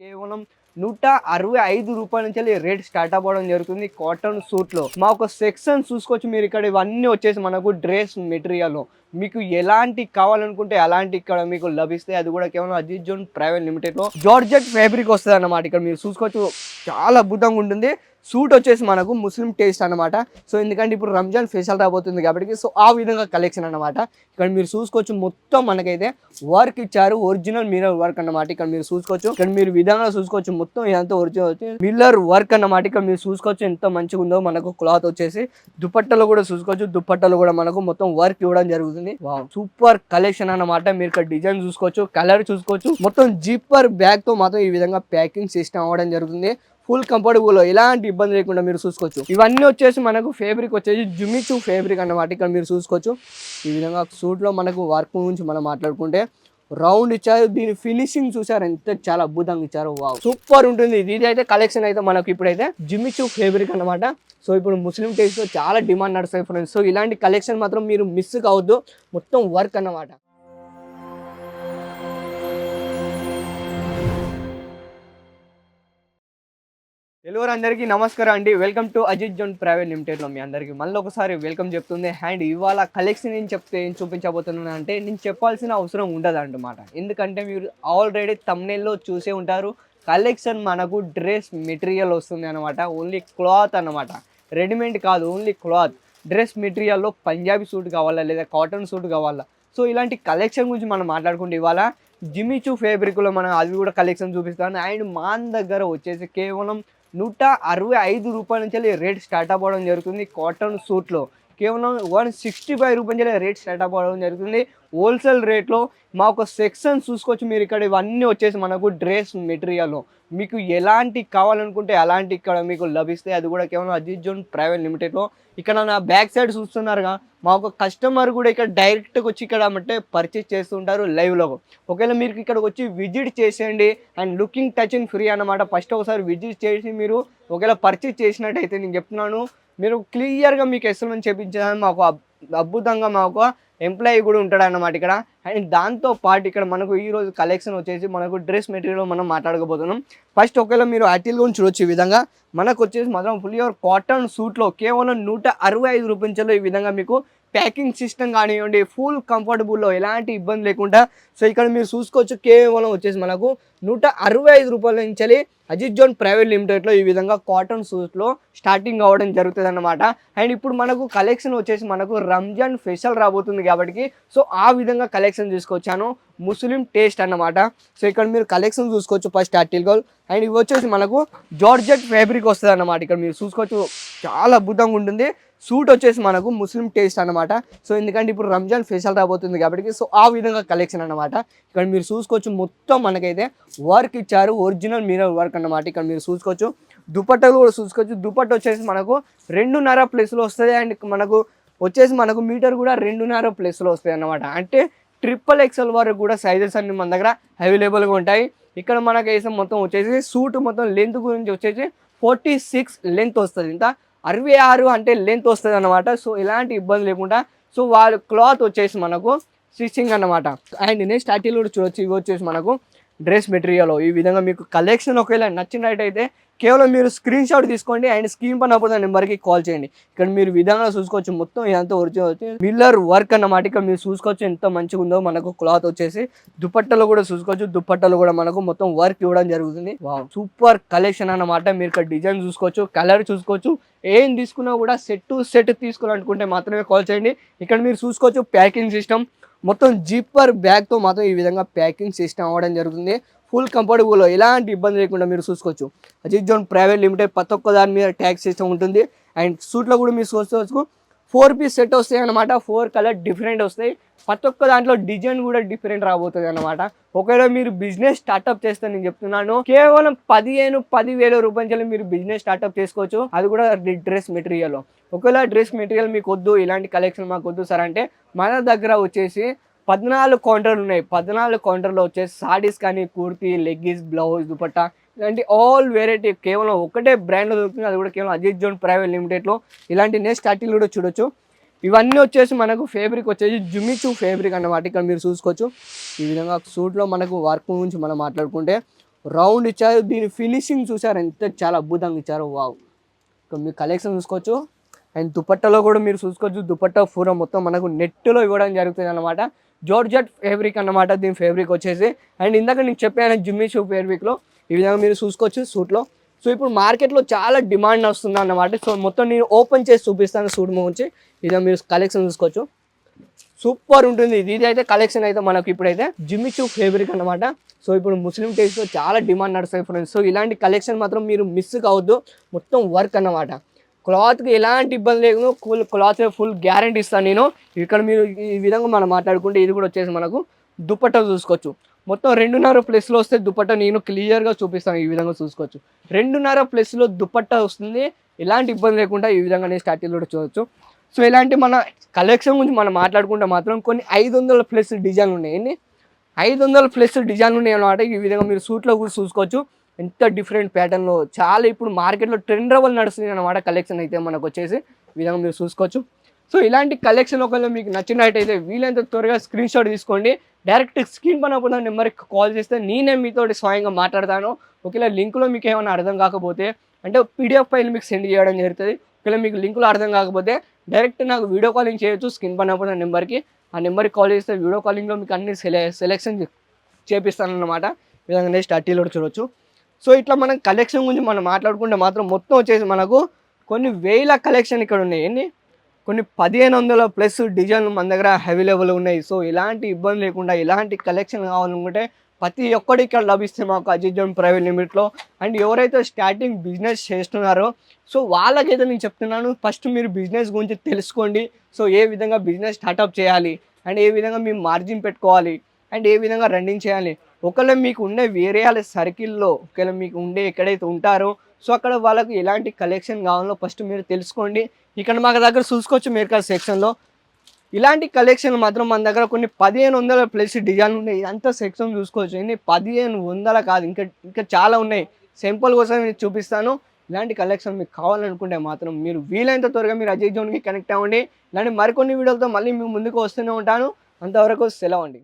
కేవలం ₹165 నుంచి rate start అవ్వడం జరుగుతుంది కాటన్ సూట్లో. మా ఒక సెక్షన్ చూసుకోవచ్చు మీరు ఇక్కడ. ఇవన్నీ వచ్చేసి మనకు డ్రెస్ మెటీరియల్ మీకు ఎలాంటి కావాలనుకుంటే అలాంటి ఇక్కడ మీకు లభిస్తాయి. అది కూడా కేవలం అజిత్ జోన్ ప్రైవేట్ లిమిటెడ్ లో జార్జెట్ ఫ్యాబ్రిక్ వస్తుంది అన్నమాట. ఇక్కడ మీరు చూసుకోవచ్చు చాలా అద్భుతంగా ఉంటుంది. సూట్ వచ్చేసి మనకు ముస్లిం టేస్ట్ అనమాట. సో ఎందుకంటే ఇప్పుడు రంజాన్ ఫెస్టివల్ రాబోతుంది కాబట్టి సో ఆ విధంగా కలెక్షన్ అనమాట. ఇక్కడ మీరు చూసుకోవచ్చు మొత్తం మనకైతే వర్క్ ఇచ్చారు, ఒరిజినల్ మిర్రర్ వర్క్ అన్నమాట. ఇక్కడ మీరు చూసుకోవచ్చు, ఇక్కడ మీరు విధంగా చూసుకోవచ్చు మొత్తం ఇదంతా ఒరిజినల్ వచ్చి మిర్రర్ వర్క్ అన్నమాట. ఇక్కడ మీరు చూసుకోవచ్చు ఎంత మంచిగా ఉందో. మనకు క్లాత్ వచ్చేసి దుపట్టలు కూడా చూసుకోవచ్చు, దుపట్టలు కూడా మనకు మొత్తం వర్క్ ఇవ్వడం జరుగుతుంది. వావ్ సూపర్ కలెక్షన్ అన్నమాట. మీరు ఇక్కడ డిజైన్ చూసుకోవచ్చు, కలర్ చూసుకోవచ్చు. మొత్తం జిప్పర్ బ్యాగ్ తో మాత్రం ఈ విధంగా ప్యాకింగ్ సిస్టమ్ అవ్వడం జరుగుతుంది. ఫుల్ కంఫర్టబుల్, ఎలాంటి ఇబ్బంది లేకుండా మీరు చూసుకోవచ్చు. ఇవన్నీ వచ్చేసి మనకు ఫ్యాబ్రిక్ వచ్చేసి జుమిచు ఫ్యాబ్రిక్ అన్నమాట. ఇక్కడ మీరు చూసుకోవచ్చు ఈ విధంగా సూట్ లో మనకు వర్క్ గురించి మనం మాట్లాడుకుంటే రౌండ్ ఇచ్చారు. దీని ఫినిషింగ్ చూసారు ఎంత చాలా అద్భుతంగా ఇచ్చారు. వావ్ సూపర్ ఉంటుంది. ఇది అయితే కలెక్షన్ అయితే మనకు ఇప్పుడైతే జిమిచు ఫ్యాబ్రిక్ అన్నమాట. సో ఇప్పుడు ముస్లిం టేస్ట్ లో చాలా డిమాండ్ నడుస్తాయి ఫ్రెండ్స్. సో ఇలాంటి కలెక్షన్ మాత్రం మీరు మిస్ కావద్దు. మొత్తం వర్క్ అన్నమాట. తెలుగు అందరికీ నమస్కారం అండి. Welcome to Ajith zone private లిమిటెడ్లో మీ అందరికీ మళ్ళీ ఒకసారి వెల్కమ్ చెప్తుంది. అండ్ ఇవాళ కలెక్షన్ ఏం చూపించబోతున్నాను అంటే నేను చెప్పాల్సిన అవసరం ఉండదు అన్నమాట. ఎందుకంటే మీరు ఆల్రెడీ థంబ్నెయిల్లో చూసే ఉంటారు. కలెక్షన్ మనకు డ్రెస్ మెటీరియల్ వస్తుంది అనమాట. ఓన్లీ క్లాత్ అనమాట, రెడీమేడ్ కాదు, ఓన్లీ క్లాత్. డ్రెస్ మెటీరియల్లో పంజాబీ సూట్ కావాలా లేదా కాటన్ సూట్ కావాలా, సో ఇలాంటి కలెక్షన్ గురించి మనం మాట్లాడుకుంటే ఇవాళ జిమిచు ఫ్యాబ్రిక్లో మనం అవి కూడా కలెక్షన్ చూపిస్తాను. అండ్ మా దగ్గర వచ్చేసి కేవలం ₹165 నుంచి రేట్ స్టార్ట్ అవ్వడం జరుగుతుంది. కాటన్ సూట్లో కేవలం ₹165 నుంచి రేట్ స్టార్ట్ అవ్వడం జరుగుతుంది. హోల్సేల్ రేట్లో మా ఒక సెక్షన్ చూసుకోవచ్చు మీరు ఇక్కడ. ఇవన్నీ వచ్చేసి మనకు డ్రెస్ మెటీరియల్ మీకు ఎలాంటి కావాలనుకుంటే అలాంటి ఇక్కడ మీకు లభిస్తాయి. అది కూడా కేవలం అజిత్ జోన్ ప్రైవేట్ లిమిటెడ్లో. ఇక్కడ నా బ్యాక్ సైడ్ చూస్తున్నారుగా, మా ఒక కస్టమర్ కూడా ఇక్కడ డైరెక్ట్గా వచ్చి ఇక్కడ అంటే పర్చేస్ చేస్తుంటారు లైవ్లో. ఒకవేళ మీరు ఇక్కడికి వచ్చి విజిట్ చేసేయండి. అండ్ లుకింగ్ టచింగ్ ఫ్రీ అన్నమాట. ఫస్ట్ ఒకసారి విజిట్ చేసి మీరు ఒకవేళ పర్చేస్ చేసినట్టయితే నేను చెప్తున్నాను మీరు క్లియర్గా మీకు ఎస్ఎల్ఎన్ చేయించడానికి మాకు అద్భుతంగా మాకు ఎంప్లాయీ కూడా ఉంటాడు అన్నమాట ఇక్కడ. అండ్ దాంతో పాటు ఇక్కడ మనకు ఈరోజు కలెక్షన్ వచ్చేసి మనకు డ్రెస్ మెటీరియల్ మనం మాట్లాడకపోతున్నాం. ఫస్ట్ ఒకవేళ మీరు ఆర్టికల్ గురించి చూడొచ్చు. ఈ విధంగా మనకు వచ్చేసి మాత్రం ఫుల్ యువర్ కాటన్ సూట్లో కేవలం ₹165 ఈ విధంగా మీకు ప్యాకింగ్ సిస్టమ్ కానివ్వండి, ఫుల్ కంఫర్టబుల్లో ఎలాంటి ఇబ్బంది లేకుండా. సో ఇక్కడ మీరు చూసుకోవచ్చు కేవలం వచ్చేసి మనకు ₹165 నుంచి అజిత్ జోన్ ప్రైవేట్ లిమిటెడ్లో ఈ విధంగా కాటన్ సూట్లో స్టార్టింగ్ అవ్వడం జరుగుతుంది అన్నమాట. అండ్ ఇప్పుడు మనకు కలెక్షన్ వచ్చేసి మనకు రంజాన్ ఫెస్టివల్ రాబోతుంది కాబట్టి సో ఆ విధంగా కలెక్షన్ తీసుకొచ్చాను. ముస్లిం టేస్ట్ అన్నమాట. సో ఇక్కడ మీరు కలెక్షన్ చూసుకోవచ్చు ఫస్ట్ ఆర్టికల్. అండ్ ఇవి వచ్చేసి మనకు జార్జెట్ ఫ్యాబ్రిక్ వస్తుంది అన్నమాట. ఇక్కడ మీరు చూసుకోవచ్చు చాలా అద్భుతంగా ఉంటుంది. సూట్ వచ్చేసి మనకు ముస్లిం టేస్ట్ అనమాట. సో ఎందుకంటే ఇప్పుడు రంజాన్ ఫెస్టివల్ రాబోతుంది కాబట్టి సో ఆ విధంగా కలెక్షన్ అనమాట. ఇక్కడ మీరు చూసుకోవచ్చు మొత్తం మనకైతే వర్క్ ఇచ్చారు, ఒరిజినల్ మిర్రర్ వర్క్ అన్నమాట. ఇక్కడ మీరు చూసుకోవచ్చు దుపట్టలు కూడా చూసుకోవచ్చు. దుపట్ట వచ్చేసి మనకు 2.5+ వస్తుంది. అండ్ మనకు వచ్చేసి మనకు మీటర్ కూడా 2.5+ వస్తాయి అన్నమాట. అంటే XXL వరకు కూడా సైజెస్ అన్ని మన దగ్గర అవైలబుల్గా ఉంటాయి. ఇక్కడ మనకు వేసాం మొత్తం వచ్చేసి సూట్ మొత్తం లెంత్ గురించి వచ్చేసి 46 లెంత్ వస్తుంది. ఇంత 66 అంటే లెంత్ వస్తుంది అనమాట. సో ఎలాంటి ఇబ్బంది లేకుండా సో వాళ్ళు క్లాత్ వచ్చేసి మనకు స్టిచ్చింగ్ అన్నమాట. అండ్ నెక్స్ట్ ఆర్టికల్ కూడా చూడొచ్చు. ఇవి వచ్చేసి మనకు డ్రెస్ మెటీరియల్ ఈ విధంగా మీకు కలెక్షన్ ఒకవేళ నచ్చినట్టయితే కేవలం మీరు స్క్రీన్ షాట్ తీసుకోండి. అండ్ స్క్రీన్ పైన అప్పుడు నెంబర్కి కాల్ చేయండి. ఇక్కడ మీరు విధంగా చూసుకోవచ్చు మొత్తం ఇదంతా ఒరిజినల్ వచ్చి మిర్రర్ వర్క్ అన్నమాట. ఇక్కడ మీరు చూసుకోవచ్చు ఎంత మంచిగా ఉందో. మనకు క్లాత్ వచ్చేసి దుపట్టలు కూడా చూసుకోవచ్చు, దుపట్టలు కూడా మనకు మొత్తం వర్క్ ఇవ్వడం జరుగుతుంది. వావ్ సూపర్ కలెక్షన్ అన్నమాట. మీరు ఇక్కడ డిజైన్ చూసుకోవచ్చు, కలర్ చూసుకోవచ్చు. ఏం తీసుకున్నా కూడా సెట్ తీసుకోవాలనుకుంటే మాత్రమే కాల్ చేయండి. ఇక్కడ మీరు చూసుకోవచ్చు ప్యాకింగ్ సిస్టమ్ మొత్తం జిప్పర్ బ్యాగ్తో మాత్రం ఈ విధంగా ప్యాకింగ్ సిస్టమ్ అవ్వడం జరుగుతుంది. ఫుల్ కంఫర్టబుల్, ఎలాంటి ఇబ్బంది లేకుండా మీరు చూసుకోవచ్చు. అజిత్ జోన్ ప్రైవేట్ లిమిటెడ్ ప్రతి ఒక్క దాని మీద ట్యాక్స్ సిస్టమ్ ఉంటుంది. అండ్ సూట్లో కూడా మీరు చూసుకోవచ్చు 4 పీస్ సెట్ వస్తాయి అనమాట. 4 కలర్ డిఫరెంట్ వస్తాయి. ప్రతి ఒక్క దాంట్లో డిజైన్ కూడా డిఫరెంట్ రాబోతుంది అనమాట. ఒకవేళ మీరు బిజినెస్ స్టార్ట్అప్ చేస్తే నేను చెప్తున్నాను కేవలం 10,000 రూపాయలు మీరు బిజినెస్ స్టార్ట్అప్ చేసుకోవచ్చు. అది కూడా డ్రెస్ మెటీరియల్. ఒకవేళ డ్రెస్ మెటీరియల్ మీకు వద్దు, ఇలాంటి కలెక్షన్ మాకు వద్దు సార్ అంటే మన దగ్గర వచ్చేసి 14 కౌంటర్లు ఉన్నాయి. 14 కౌంటర్లో వచ్చేసి సాడీస్ కానీ, కుర్తీ, లెగ్గిన్స్, బ్లౌజ్, దుపట్టా ఇలాంటి ఆల్ వెరైటీ కేవలం ఒకటే బ్రాండ్లో దొరుకుతుంది. అది కూడా కేవలం అజిత్ జోన్ ప్రైవేట్ లిమిటెడ్లో. ఇలాంటి నెక్స్ట్ ఆర్టికల్ కూడా చూడొచ్చు. ఇవన్నీ వచ్చేసి మనకు ఫ్యాబ్రిక్ వచ్చేసి జుమిచు ఫ్యాబ్రిక్ అన్నమాట. ఇక్కడ మీరు చూసుకోవచ్చు ఈ విధంగా సూట్లో మనకు వర్క్ గురించి మనం మాట్లాడుకుంటే రౌండ్ ఇచ్చారు. దీని ఫినిషింగ్ చూసారు ఎంత చాలా అద్భుతంగా ఇచ్చారు. వావ్! ఇక మీ కలెక్షన్ చూసుకోవచ్చు. అండ్ దుపట్టాలో కూడా మీరు చూసుకోవచ్చు. దుపట్టా పూర మొత్తం మనకు నెట్లో ఇవ్వడం జరుగుతుంది అనమాట. జార్జెట్ ఫ్యాబ్రిక్ అన్నమాట దీని ఫ్యాబ్రిక్ వచ్చేసి. అండ్ ఇందాక నేను చెప్పాను జిమ్మీ చూ ఫ్యాబ్రిక్లో ఈ విధంగా మీరు చూసుకోవచ్చు సూట్లో. సో ఇప్పుడు మార్కెట్లో చాలా డిమాండ్ వస్తుంది అన్నమాట. సో మొత్తం నేను ఓపెన్ చేసి చూపిస్తాను సూట్ గురించి. ఇదే మీరు కలెక్షన్ చూసుకోవచ్చు. సూపర్ ఉంటుంది. ఇది అయితే కలెక్షన్ అయితే మనకు ఇప్పుడైతే జిమ్మీ చూ ఫ్యాబ్రిక్ అనమాట. సో ఇప్పుడు ముస్లిం టేస్ట్లో చాలా డిమాండ్ నడుస్తాయి ఫ్రెండ్స్. సో ఇలాంటి కలెక్షన్ మాత్రం మీరు మిస్ కావద్దు. మొత్తం వర్క్ అన్నమాట. క్లాత్కి ఎలాంటి ఇబ్బంది లేదు. క్లాత్ ఫుల్ గ్యారంటీ ఇస్తాను నేను. ఇక్కడ మీరు ఈ విధంగా మనం మాట్లాడుకుంటే ఇది కూడా వచ్చేసి మనకు దుపట్టా చూసుకోవచ్చు. మొత్తం 2.5 ప్లస్లో వస్తే దుపట్టా నేను క్లియర్గా చూపిస్తాను. ఈ విధంగా చూసుకోవచ్చు. 2.5 ప్లస్లో దుపట్టా వస్తుంది. ఎలాంటి ఇబ్బంది లేకుండా ఈ విధంగా నేను స్టార్టింగ్లో కూడా చూడవచ్చు. సో ఇలాంటి మన కలెక్షన్ గురించి మనం మాట్లాడుకుంటే మాత్రం కొన్ని 500 ప్లస్ డిజైన్లు ఉన్నాయి. ఎన్ని 500 ప్లస్ డిజైన్లు ఉన్నాయి అన్నమాట. ఈ విధంగా మీరు సూట్లో కూడా చూసుకోవచ్చు. ఎంత డిఫరెంట్ ప్యాటర్న్లో చాలా ఇప్పుడు మార్కెట్లో ట్రెండబుల్ నడుస్తుంది అనమాట కలెక్షన్ అయితే మనకు వచ్చేసి ఈ విధంగా మీరు చూసుకోవచ్చు. సో ఇలాంటి కలెక్షన్ ఒకవేళ మీకు నచ్చినట్టయితే వీలైనంత త్వరగా స్క్రీన్ షాట్ తీసుకోండి. డైరెక్ట్ స్క్రీన్ పైన ఉన్న నెంబర్కి కాల్ చేస్తే నేనే మీతో స్వయంగా మాట్లాడతాను. ఒకవేళ లింక్లో మీకు ఏమైనా అర్థం కాకపోతే అంటే పీడిఎఫ్ ఫైల్ మీకు సెండ్ చేయడం జరుగుతుంది. ఒకవేళ మీకు లింకులో అర్థం కాకపోతే డైరెక్ట్ నాకు వీడియో కాలింగ్ చేయొచ్చు స్క్రీన్ పైన ఉన్న నెంబర్కి. ఆ నెంబర్కి కాల్ చేస్తే వీడియో కాలింగ్లో మీకు అన్ని సెలెక్షన్ చేపిస్తానన్నమాట. ఈ విధంగా నెక్స్ట్ అట్టీలో చూడవచ్చు. సో ఇట్లా మనం కలెక్షన్ గురించి మనం మాట్లాడుకుంటే మాత్రం మొత్తం వచ్చేసి మనకు కొన్ని వేల కలెక్షన్ ఇక్కడ ఉన్నాయి. ఎన్ని కొన్ని 1500 ప్లస్ డిజైన్లు మన దగ్గర అవైలబుల్ ఉన్నాయి. సో ఎలాంటి ఇబ్బంది లేకుండా ఎలాంటి కలెక్షన్ కావాలనుకుంటే ప్రతి ఒక్కటి ఇక్కడ లభిస్తాయి మాకు అజిత్ జోన్ ప్రైవేట్ లిమిట్లో. అండ్ ఎవరైతే స్టార్టింగ్ బిజినెస్ చేస్తున్నారో సో వాళ్ళకైతే నేను చెప్తున్నాను ఫస్ట్ మీరు బిజినెస్ గురించి తెలుసుకోండి. సో ఏ విధంగా బిజినెస్ స్టార్ట్అప్ చేయాలి అండ్ ఏ విధంగా మేము మార్జిన్ పెట్టుకోవాలి అండ్ ఏ విధంగా రన్నింగ్ చేయాలి. ఒకవేళ మీకు ఉండే వేరే వాళ్ళ సర్కిల్లో ఒకవేళ మీకు ఉండే ఎక్కడైతే ఉంటారో సో అక్కడ వాళ్ళకు ఎలాంటి కలెక్షన్ కావాలో ఫస్ట్ మీరు తెలుసుకోండి. ఇక్కడ మాకు దగ్గర చూసుకోవచ్చు మేకర్ సెక్షన్లో ఇలాంటి కలెక్షన్ మాత్రం మన దగ్గర కొన్ని 1500 ప్లస్ డిజైన్లు ఉన్నాయి. అంత సెక్షన్ చూసుకోవచ్చు. ఎన్ని 1500 కాదు ఇంకా ఇంకా చాలా ఉన్నాయి. సింపుల్ కోసం నేను చూపిస్తాను. ఇలాంటి కలెక్షన్ మీకు కావాలనుకుంటే మాత్రం మీరు వీలైనంత త్వరగా మీరు అజయ్ జోన్కి కనెక్ట్ అవ్వండి. ఇలాంటి మరికొన్ని వీడియోలతో మళ్ళీ మీ ముందుకు వస్తూనే ఉంటాను. అంతవరకు సెలవు అండి.